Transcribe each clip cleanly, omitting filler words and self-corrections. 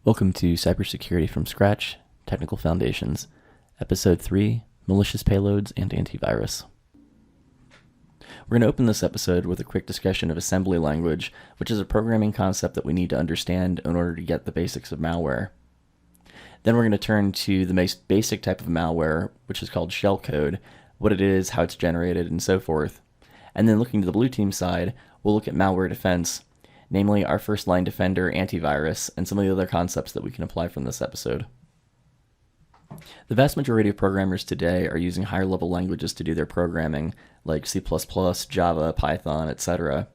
Welcome to Cybersecurity from Scratch, Technical Foundations, Episode 3, Malicious Payloads and Antivirus. We're going to open this episode with a quick discussion of assembly language, which is a programming concept that we need to understand in order to get the basics of malware. Then we're going to turn to the most basic type of malware, which is called shellcode, what it is, how it's generated, and so forth. And then looking to the blue team side, we'll look at malware defense, namely our first line defender, antivirus, and some of the other concepts that we can apply from this episode. The vast majority of programmers today are using higher level languages to do their programming, like C++, Java, Python, etc.,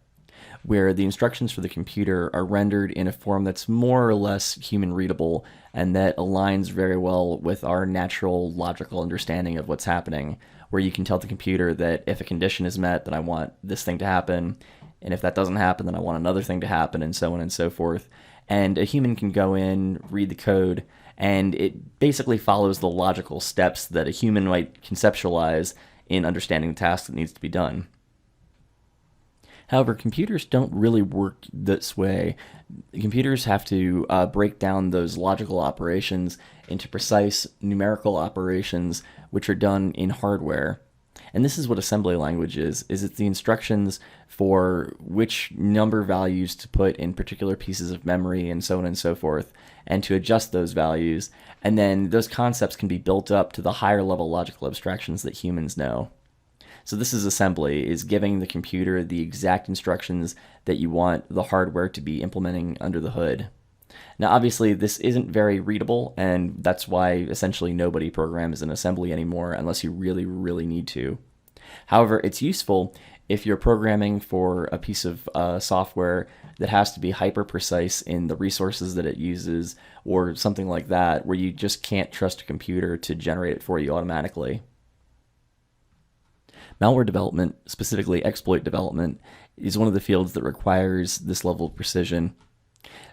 where the instructions for the computer are rendered in a form that's more or less human readable and that aligns very well with our natural logical understanding of what's happening, where you can tell the computer that if a condition is met, then I want this thing to happen, and if that doesn't happen, then I want another thing to happen, and so on and so forth. And a human can go in, read the code, and it basically follows the logical steps that a human might conceptualize in understanding the task that needs to be done. However, computers don't really work this way. Computers have to break down those logical operations into precise numerical operations, which are done in hardware. And this is what assembly language is it's the instructions for which number values to put in particular pieces of memory and so on and so forth, and to adjust those values. And then those concepts can be built up to the higher level logical abstractions that humans know. So this is assembly, is giving the computer the exact instructions that you want the hardware to be implementing under the hood. Now, obviously, this isn't very readable, and that's why essentially nobody programs in assembly anymore unless you really, really need to. However, it's useful if you're programming for a piece of software that has to be hyper-precise in the resources that it uses, or something like that, where you just can't trust a computer to generate it for you automatically. Malware development, specifically exploit development, is one of the fields that requires this level of precision.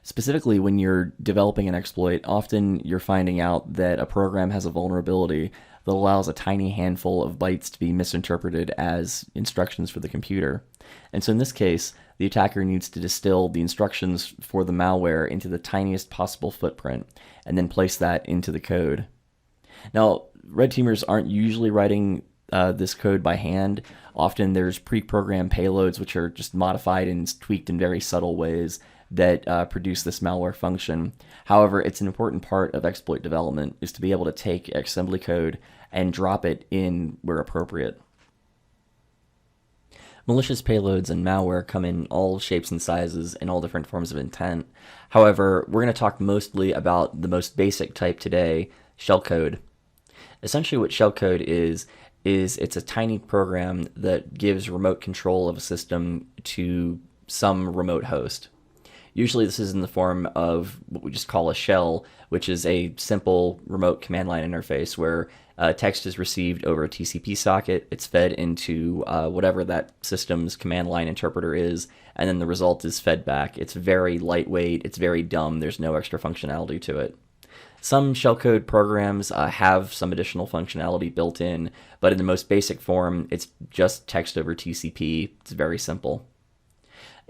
Specifically, when you're developing an exploit, often you're finding out that a program has a vulnerability that allows a tiny handful of bytes to be misinterpreted as instructions for the computer. And so in this case, the attacker needs to distill the instructions for the malware into the tiniest possible footprint, and then place that into the code. Now, red teamers aren't usually writing this code by hand. Often there's pre-programmed payloads which are just modified and tweaked in very subtle ways that produce this malware function. However, it's an important part of exploit development is to be able to take assembly code and drop it in where appropriate. Malicious payloads and malware come in all shapes and sizes and all different forms of intent. However, we're going to talk mostly about the most basic type today, shellcode. Essentially what shellcode is it's a tiny program that gives remote control of a system to some remote host. Usually this is in the form of what we just call a shell, which is a simple remote command line interface where text is received over a TCP socket, it's fed into whatever that system's command line interpreter is, and then the result is fed back. It's very lightweight, it's very dumb, there's no extra functionality to it. Some shellcode programs have some additional functionality built in, but in the most basic form, it's just text over TCP. It's very simple.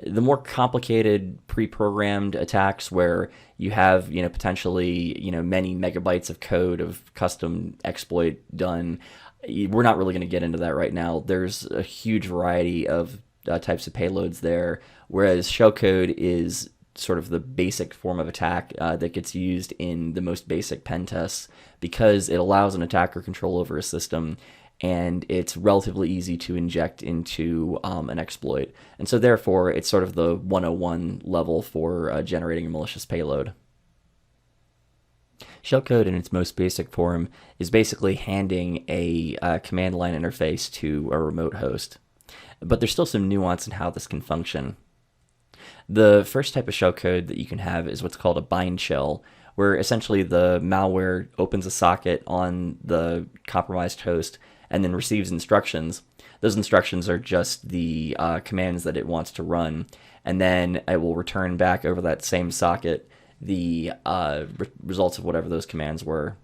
The more complicated pre-programmed attacks where you have, potentially, many megabytes of code of custom exploit done, we're not really going to get into that right now. There's a huge variety of types of payloads there, whereas shellcode is sort of the basic form of attack that gets used in the most basic pen tests because it allows an attacker control over a system and it's relatively easy to inject into an exploit. And so therefore, it's sort of the 101 level for generating a malicious payload. Shellcode in its most basic form is basically handing a command line interface to a remote host. But there's still some nuance in how this can function. The first type of shellcode that you can have is what's called a bind shell, where essentially the malware opens a socket on the compromised host and then receives instructions. Those instructions are just the commands that it wants to run, and then it will return back over that same socket the results of whatever those commands were.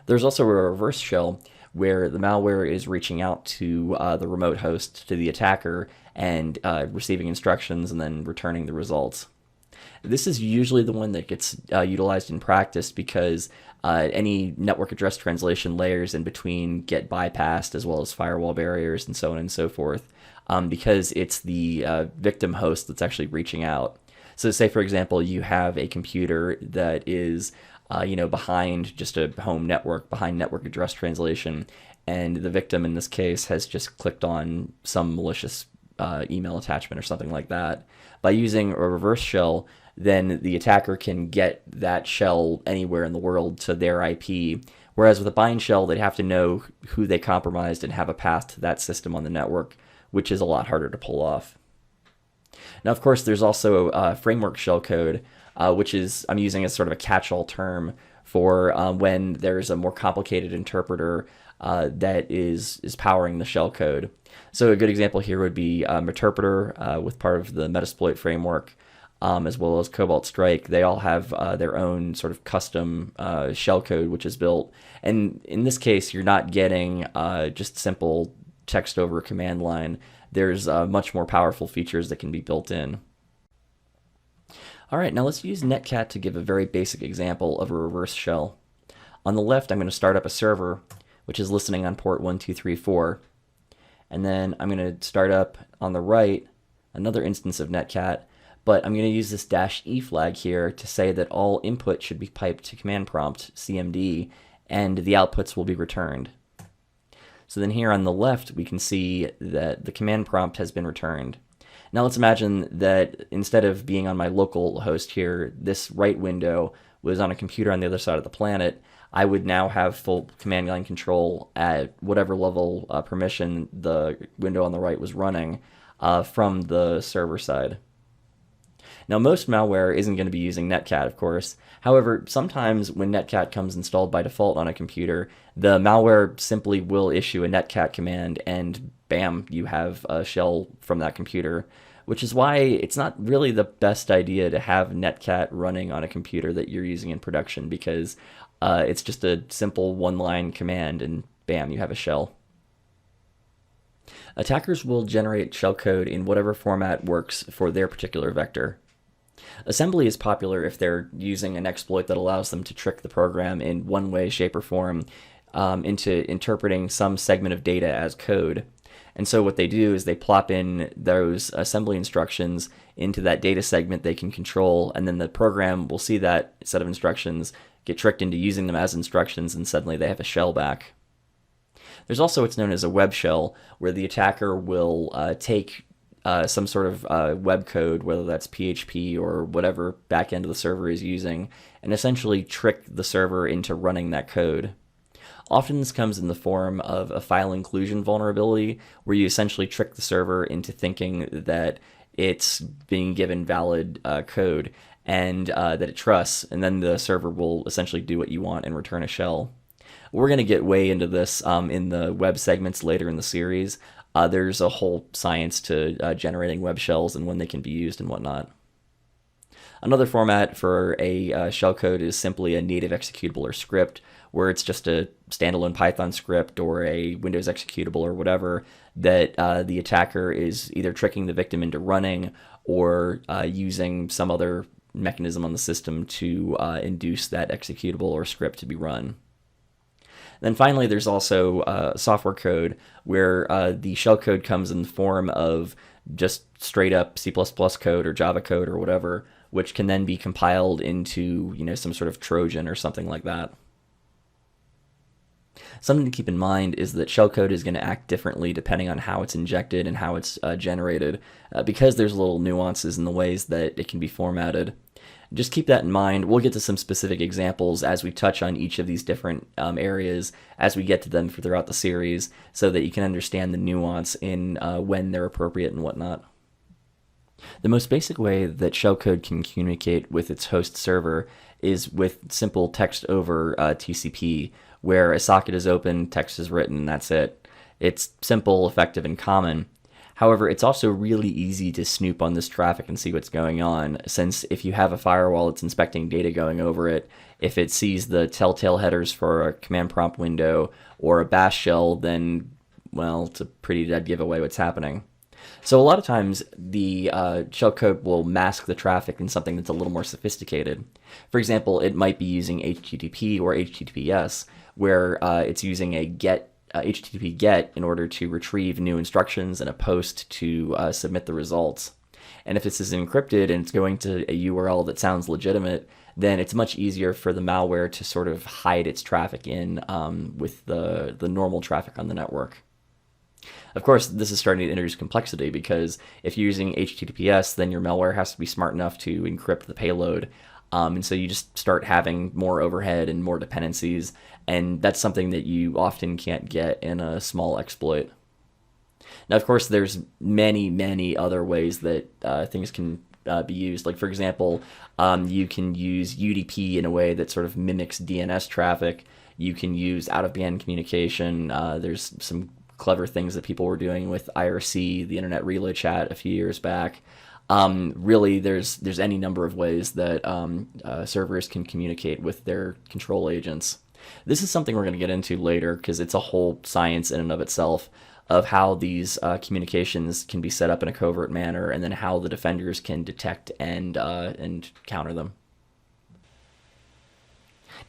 There's also a reverse shell where the malware is reaching out to the remote host, to the attacker, and receiving instructions and then returning the results. This is usually the one that gets utilized in practice because any network address translation layers in between get bypassed, as well as firewall barriers and so on and so forth, because it's the victim host that's actually reaching out. So say, for example, you have a computer that is behind just a home network, behind network address translation, and the victim in this case has just clicked on some malicious email attachment or something like that. By using a reverse shell, then the attacker can get that shell anywhere in the world to their IP. Whereas with a bind shell, they'd have to know who they compromised and have a path to that system on the network, which is a lot harder to pull off. Now, of course, there's also framework shellcode, which is, I'm using as sort of a catch-all term for when there's a more complicated interpreter that is powering the shellcode. So a good example here would be Meterpreter with part of the Metasploit framework, as well as Cobalt Strike. They all have their own sort of custom shellcode which is built. And in this case, you're not getting just simple text over a command line. There's much more powerful features that can be built in. All right, now let's use Netcat to give a very basic example of a reverse shell. On the left, I'm going to start up a server, which is listening on port 1234. And then I'm going to start up on the right another instance of Netcat, but I'm going to use this -e flag here to say that all input should be piped to command prompt, CMD, and the outputs will be returned. So then here on the left, we can see that the command prompt has been returned. Now let's imagine that instead of being on my local host here, this right window was on a computer on the other side of the planet. I would now have full command line control at whatever level permission the window on the right was running from the server side. Now, most malware isn't going to be using Netcat, of course. However, sometimes when Netcat comes installed by default on a computer, the malware simply will issue a Netcat command and bam, you have a shell from that computer, which is why it's not really the best idea to have Netcat running on a computer that you're using in production, because it's just a simple one-line command and bam, you have a shell. Attackers will generate shellcode in whatever format works for their particular vector. Assembly is popular if they're using an exploit that allows them to trick the program in one way, shape, or form into interpreting some segment of data as code. And so what they do is they plop in those assembly instructions into that data segment they can control, and then the program will see that set of instructions, get tricked into using them as instructions, and suddenly they have a shell back. There's also what's known as a web shell, where the attacker will take some sort of web code, whether that's PHP or whatever backend the server is using, and essentially trick the server into running that code. Often this comes in the form of a file inclusion vulnerability, where you essentially trick the server into thinking that it's being given valid code and that it trusts, and then the server will essentially do what you want and return a shell. We're going to get way into this in the web segments later in the series. There's a whole science to generating web shells and when they can be used and whatnot. Another format for a shellcode is simply a native executable or script, where it's just a standalone Python script or a Windows executable or whatever that the attacker is either tricking the victim into running or using some other mechanism on the system to induce that executable or script to be run. Then finally, there's also software code where the shellcode comes in the form of just straight up C++ code or Java code or whatever, which can then be compiled into some sort of Trojan or something like that. Something to keep in mind is that shellcode is going to act differently depending on how it's injected and how it's generated, because there's little nuances in the ways that it can be formatted. Just keep that in mind. We'll get to some specific examples as we touch on each of these different areas as we get to them throughout the series, so that you can understand the nuance in when they're appropriate and whatnot. The most basic way that shellcode can communicate with its host server is with simple text over TCP, where a socket is open, text is written, and that's it. It's simple, effective, and common. However, it's also really easy to snoop on this traffic and see what's going on, since if you have a firewall that's inspecting data going over it, if it sees the telltale headers for a command prompt window or a bash shell, then, well, it's a pretty dead giveaway what's happening. So a lot of times the shellcode will mask the traffic in something that's a little more sophisticated. For example, it might be using HTTP or HTTPS, where it's using a HTTP GET in order to retrieve new instructions and a POST to submit the results. And if this is encrypted and it's going to a URL that sounds legitimate, then it's much easier for the malware to sort of hide its traffic in with the normal traffic on the network. Of course, this is starting to introduce complexity because if you're using HTTPS, then your malware has to be smart enough to encrypt the payload. And so you just start having more overhead and more dependencies, and that's something that you often can't get in a small exploit. Now, of course, there's many other ways that things can be used. Like, for example, you can use UDP in a way that sort of mimics DNS traffic. You can use out-of-band communication. There's some clever things that people were doing with IRC, the Internet Relay Chat, a few years back. Really, there's any number of ways that servers can communicate with their control agents. This is something we're going to get into later because it's a whole science in and of itself of how these communications can be set up in a covert manner, and then how the defenders can detect and counter them.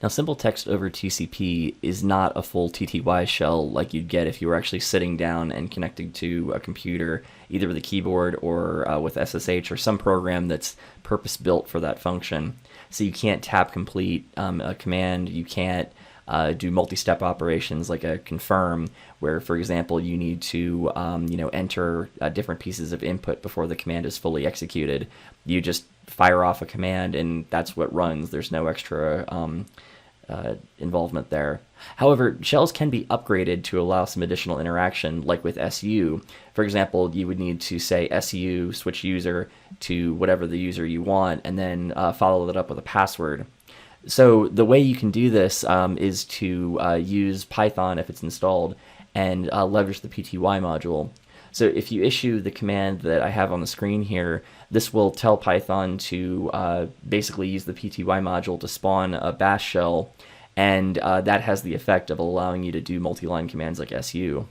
Now, simple text over TCP is not a full TTY shell like you'd get if you were actually sitting down and connecting to a computer, either with a keyboard or with SSH or some program that's purpose-built for that function. So you can't tab complete a command, you can't do multi-step operations like a confirm, where, for example, you need to enter different pieces of input before the command is fully executed. You just fire off a command and that's what runs. There's no extra involvement there. However, shells can be upgraded to allow some additional interaction, like with SU. For example, you would need to say SU switch user to whatever the user you want, and then follow that up with a password. So the way you can do this is to use Python if it's installed and leverage the PTY module. So if you issue the command that I have on the screen here, this will tell Python to basically use the PTY module to spawn a bash shell, and that has the effect of allowing you to do multi-line commands like SU.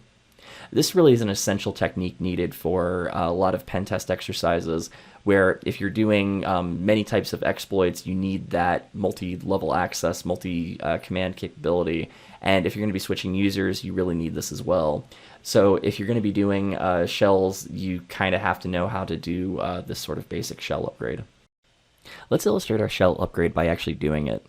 This really is an essential technique needed for a lot of pen test exercises, where if you're doing many types of exploits, you need that multi-level access, multi-command capability. And if you're going to be switching users, you really need this as well. So if you're going to be doing shells, you kind of have to know how to do this sort of basic shell upgrade. Let's illustrate our shell upgrade by actually doing it.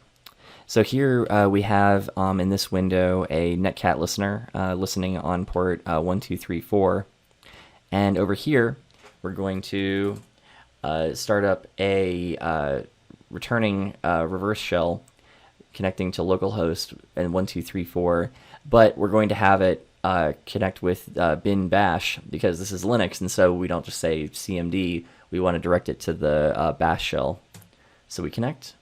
So here we have in this window a netcat listener listening on port 1234. And over here, we're going to start up a returning reverse shell connecting to localhost and 1234, but we're going to have it connect with bin bash because this is Linux, and so we don't just say cmd, we want to direct it to the bash shell. So we connect,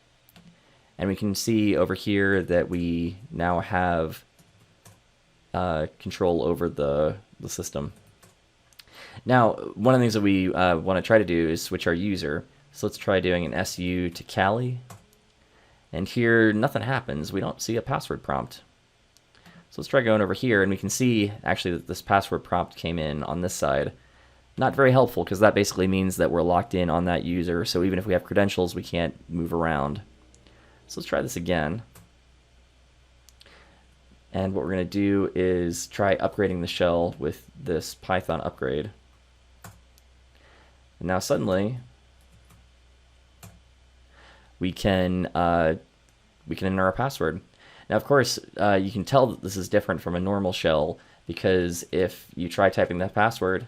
and we can see over here that we now have control over the system. Now, one of the things that we want to try to do is switch our user. So let's try doing an SU to Cali. And here, nothing happens. We don't see a password prompt. So let's try going over here, and we can see actually that this password prompt came in on this side. Not very helpful, because that basically means that we're locked in on that user. So even if we have credentials, we can't move around. So let's try this again. And what we're going to do is try upgrading the shell with this Python upgrade. And now suddenly we can enter our password. Now, of course, you can tell that this is different from a normal shell, because if you try typing that password,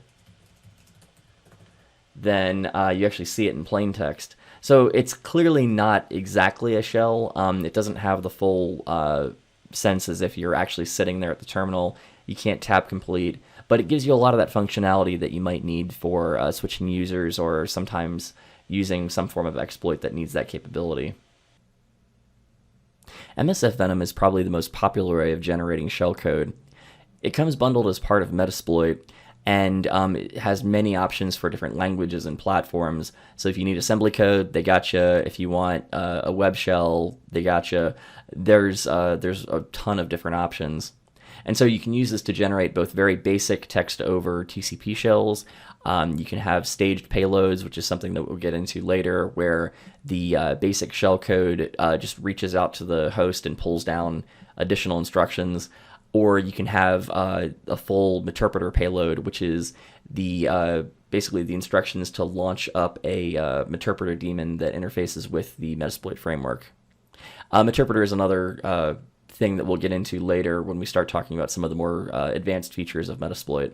then you actually see it in plain text. So it's clearly not exactly a shell. It doesn't have the full sense as if you're actually sitting there at the terminal. You can't tab complete, but it gives you a lot of that functionality that you might need for switching users, or sometimes using some form of exploit that needs that capability. MSF Venom is probably the most popular way of generating shellcode. It comes bundled as part of Metasploit, and it has many options for different languages and platforms. So if you need assembly code, they got you. If you want a web shell, they got you. There's a ton of different options. And so you can use this to generate both very basic text over TCP shells, You can have staged payloads, which is something that we'll get into later, where the basic shellcode just reaches out to the host and pulls down additional instructions. Or you can have a full interpreter payload, which is the basically the instructions to launch up a interpreter daemon that interfaces with the Metasploit framework. Interpreter is another thing that we'll get into later when we start talking about some of the more advanced features of Metasploit.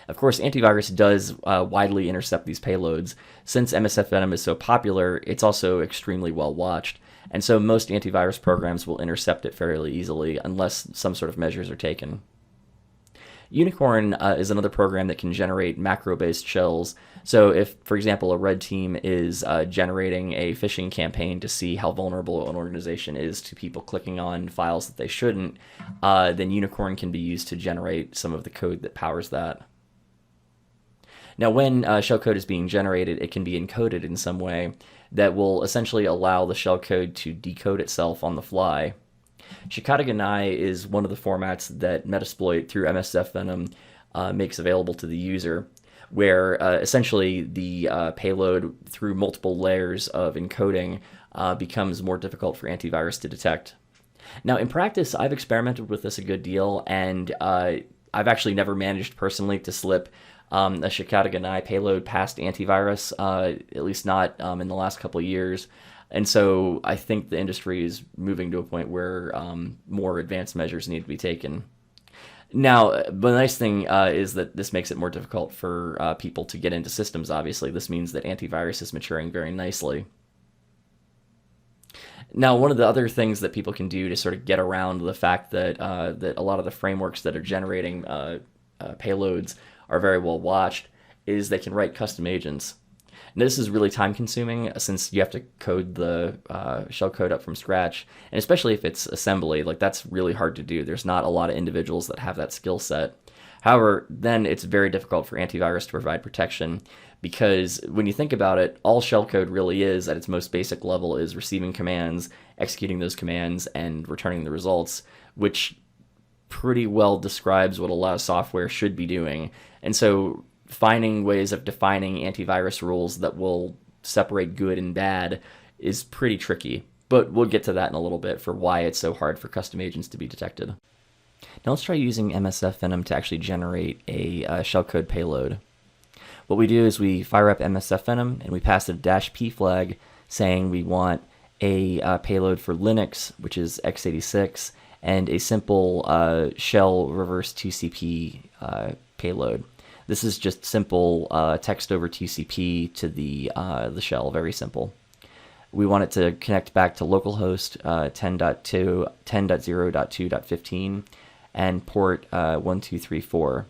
Of course, antivirus does widely intercept these payloads. Since MSF Venom is so popular, it's also extremely well watched, and so most antivirus programs will intercept it fairly easily unless some sort of measures are taken. Unicorn is another program that can generate macro-based shells. So if, for example, a red team is generating a phishing campaign to see how vulnerable an organization is to people clicking on files that they shouldn't, then Unicorn can be used to generate some of the code that powers that. Now, when shellcode is being generated, it can be encoded in some way that will essentially allow the shellcode to decode itself on the fly. Shellcode Generation is one of the formats that Metasploit through MSF Venom makes available to the user, where essentially the payload through multiple layers of encoding becomes more difficult for antivirus to detect. Now, in practice, I've experimented with this a good deal, and I've actually never managed personally to slip a Shellcode Generation payload past antivirus, at least not in the last couple of years. And so I think the industry is moving to a point where more advanced measures need to be taken. Now, the nice thing is that this makes it more difficult for people to get into systems, obviously. This means that antivirus is maturing very nicely. Now, one of the other things that people can do to sort of get around the fact that that a lot of the frameworks that are generating payloads are very well watched is they can write custom agents. Now, this is really time consuming since you have to code the shellcode up from scratch, and especially if it's assembly, like that's really hard to do. There's not a lot of individuals that have that skill set. However, then it's very difficult for antivirus to provide protection because when you think about it, all shellcode really is at its most basic level is receiving commands, executing those commands, and returning the results, which pretty well describes what a lot of software should be doing. And so finding ways of defining antivirus rules that will separate good and bad is pretty tricky. But we'll get to that in a little bit for why it's so hard for custom agents to be detected. Now let's try using MSF Venom to actually generate a shellcode payload. What we do is we fire up MSF Venom and we pass a -p flag saying we want a payload for Linux, which is x86, and a simple shell reverse TCP payload. This is just simple text over TCP to the shell, very simple. We want it to connect back to localhost 10.0.2.15 and port 1234.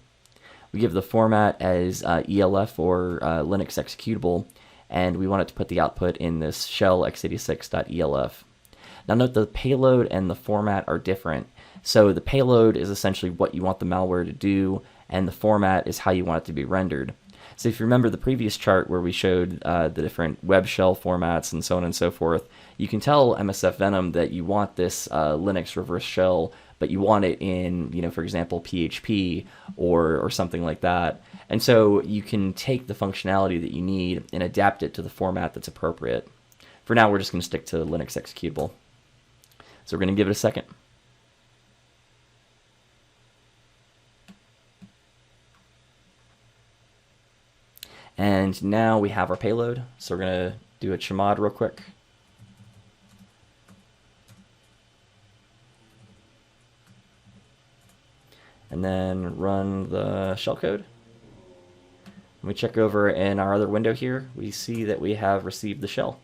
We give the format as ELF or Linux executable, and we want it to put the output in this shell x86.elf. Now note the payload and the format are different. So the payload is essentially what you want the malware to do, and the format is how you want it to be rendered. So if you remember the previous chart where we showed the different web shell formats and so on and so forth, you can tell MSF Venom that you want this Linux reverse shell, but you want it in, for example, PHP or something like that. And so you can take the functionality that you need and adapt it to the format that's appropriate. For now, we're just going to stick to Linux executable. So we're going to give it a second. And now we have our payload. So we're going to do a chmod real quick. And then run the shellcode. When we check over in our other window here, we see that we have received the shell.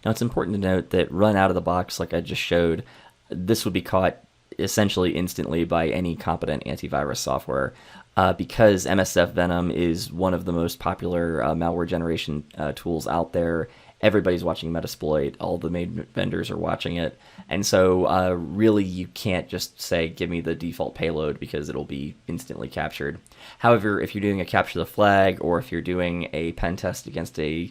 Now it's important to note that run out of the box, like I just showed, this would be caught essentially instantly by any competent antivirus software. Because MSF Venom is one of the most popular malware generation tools out there. Everybody's watching Metasploit, all the main vendors are watching it, and so really you can't just say give me the default payload because it'll be instantly captured. However, if you're doing a capture the flag or if you're doing a pen test against a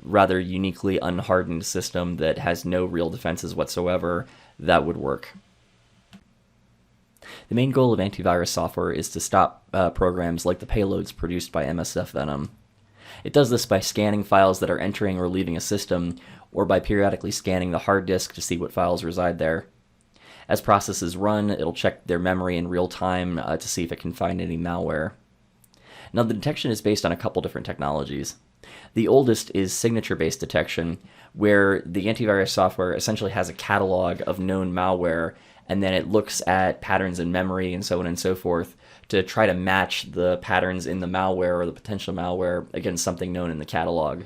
rather uniquely unhardened system that has no real defenses whatsoever, that would work. The main goal of antivirus software is to stop programs like the payloads produced by MSF Venom. It does this by scanning files that are entering or leaving a system, or by periodically scanning the hard disk to see what files reside there. As processes run, it'll check their memory in real time to see if it can find any malware. Now, the detection is based on a couple different technologies. The oldest is signature-based detection, where the antivirus software essentially has a catalog of known malware, and then it looks at patterns in memory and so on and so forth to try to match the patterns in the malware or the potential malware against something known in the catalog.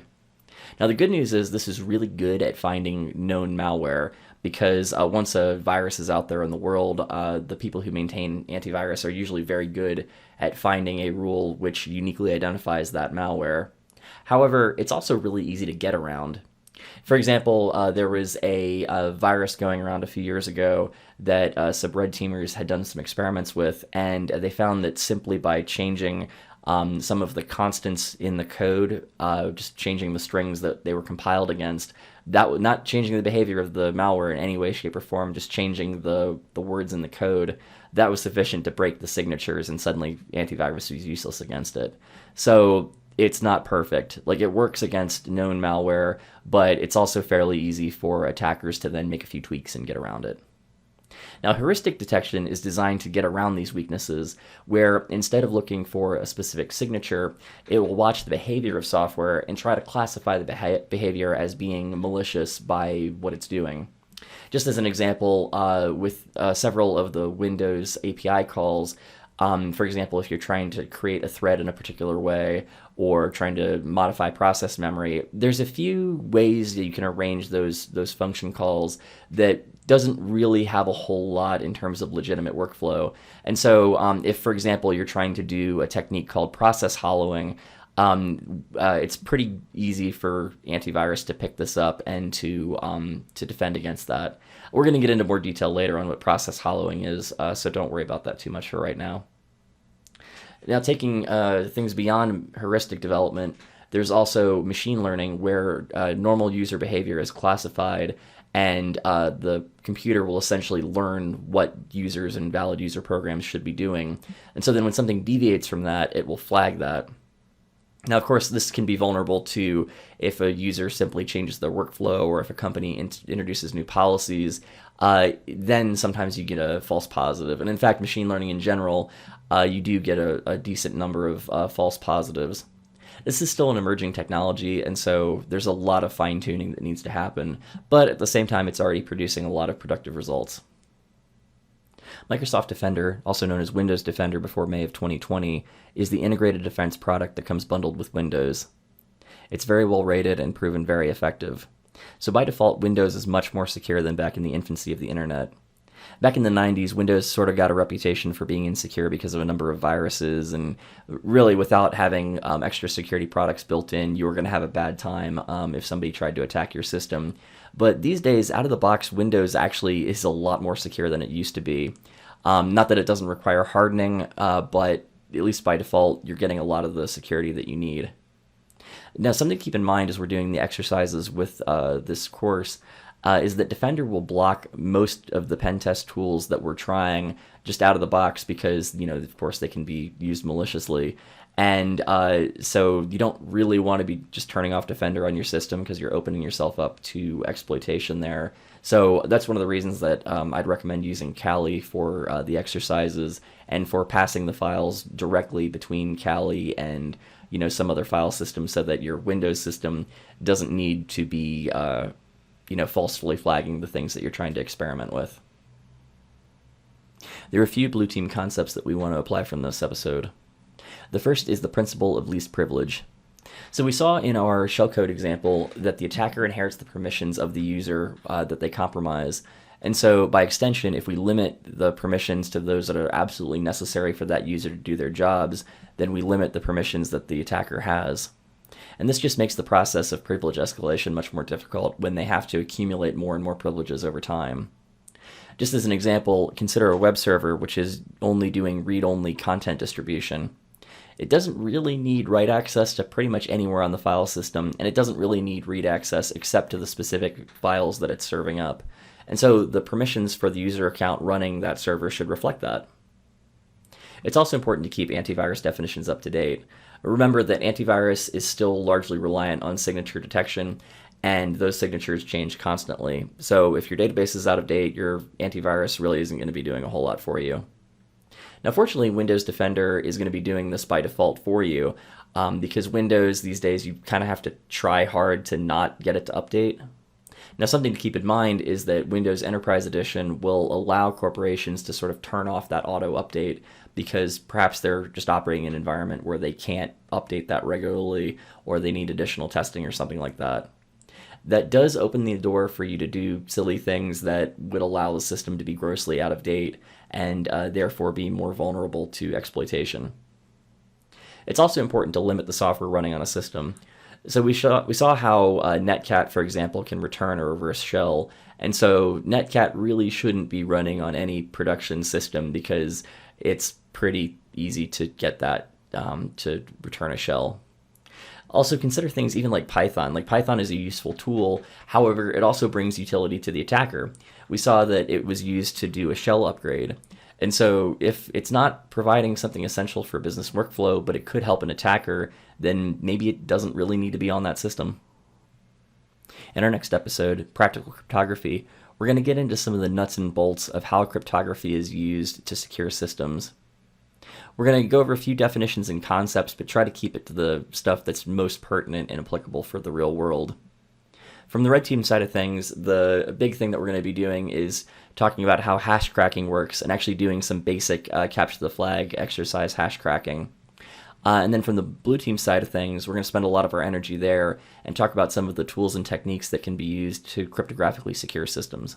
Now, the good news is this is really good at finding known malware, because once a virus is out there in the world, the people who maintain antivirus are usually very good at finding a rule which uniquely identifies that malware. However, it's also really easy to get around. For example, there was a virus going around a few years ago that some red teamers had done some experiments with, and they found that simply by changing some of the constants in the code, just changing the strings that they were compiled against, that not changing the behavior of the malware in any way, shape, or form, just changing the words in the code, that was sufficient to break the signatures, and suddenly antivirus was useless against it. So it's not perfect. Like, it works against known malware, but it's also fairly easy for attackers to then make a few tweaks and get around it. Now, heuristic detection is designed to get around these weaknesses, where instead of looking for a specific signature, it will watch the behavior of software and try to classify the behavior as being malicious by what it's doing. Just as an example, with several of the Windows API calls, for example, if you're trying to create a thread in a particular way or trying to modify process memory, there's a few ways that you can arrange those function calls that doesn't really have a whole lot in terms of legitimate workflow. And so if, for example, you're trying to do a technique called process hollowing, it's pretty easy for antivirus to pick this up and to defend against that. We're going to get into more detail later on what process hollowing is, so don't worry about that too much for right now. Now, taking things beyond heuristic development, there's also machine learning, where normal user behavior is classified, and the computer will essentially learn what users and valid user programs should be doing. And so then when something deviates from that, it will flag that. Now, of course, this can be vulnerable to if a user simply changes their workflow, or if a company introduces new policies, then sometimes you get a false positive. And in fact, machine learning in general, you do get a decent number of false positives. This is still an emerging technology, and so there's a lot of fine-tuning that needs to happen, but at the same time, it's already producing a lot of productive results. Microsoft Defender, also known as Windows Defender before May of 2020, is the integrated defense product that comes bundled with Windows. It's very well rated and proven very effective. So by default, Windows is much more secure than back in the infancy of the internet. Back in the 90s, Windows sort of got a reputation for being insecure because of a number of viruses, and really without having extra security products built in, you were going to have a bad time if somebody tried to attack your system. But these days, out of the box, Windows actually is a lot more secure than it used to be. Not that it doesn't require hardening, but at least by default, you're getting a lot of the security that you need. Now, something to keep in mind as we're doing the exercises with this course is that Defender will block most of the pen test tools that we're trying just out of the box because, of course, they can be used maliciously. And so you don't really want to be just turning off Defender on your system because you're opening yourself up to exploitation there. So that's one of the reasons that I'd recommend using Kali for the exercises and for passing the files directly between Kali and some other file system, so that your Windows system doesn't need to be falsely flagging the things that you're trying to experiment with. There are a few blue team concepts that we want to apply from this episode. The first is the principle of least privilege. So we saw in our shellcode example that the attacker inherits the permissions of the user that they compromise. And so by extension, if we limit the permissions to those that are absolutely necessary for that user to do their jobs, then we limit the permissions that the attacker has. And this just makes the process of privilege escalation much more difficult when they have to accumulate more and more privileges over time. Just as an example, consider a web server which is only doing read-only content distribution. It doesn't really need write access to pretty much anywhere on the file system, and it doesn't really need read access except to the specific files that it's serving up. And so the permissions for the user account running that server should reflect that. It's also important to keep antivirus definitions up to date. Remember that antivirus is still largely reliant on signature detection, and those signatures change constantly. So if your database is out of date, your antivirus really isn't going to be doing a whole lot for you. Now, fortunately, Windows Defender is going to be doing this by default for you, because Windows these days, you kind of have to try hard to not get it to update. Now, something to keep in mind is that Windows Enterprise Edition will allow corporations to sort of turn off that auto update because perhaps they're just operating in an environment where they can't update that regularly, or they need additional testing or something like that. That does open the door for you to do silly things that would allow the system to be grossly out of date and therefore be more vulnerable to exploitation. It's also important to limit the software running on a system. So we saw how Netcat, for example, can return a reverse shell. And so Netcat really shouldn't be running on any production system because it's pretty easy to get that to return a shell. Also consider things even like Python. Like Python is a useful tool, however, it also brings utility to the attacker. We saw that it was used to do a shell upgrade. And so if it's not providing something essential for business workflow, but it could help an attacker, then maybe it doesn't really need to be on that system. In our next episode, Practical Cryptography, we're going to get into some of the nuts and bolts of how cryptography is used to secure systems. We're going to go over a few definitions and concepts, but try to keep it to the stuff that's most pertinent and applicable for the real world. From the red team side of things, the big thing that we're going to be doing is talking about how hash cracking works and actually doing some basic capture the flag exercise hash cracking. And then from the blue team side of things, we're going to spend a lot of our energy there and talk about some of the tools and techniques that can be used to cryptographically secure systems.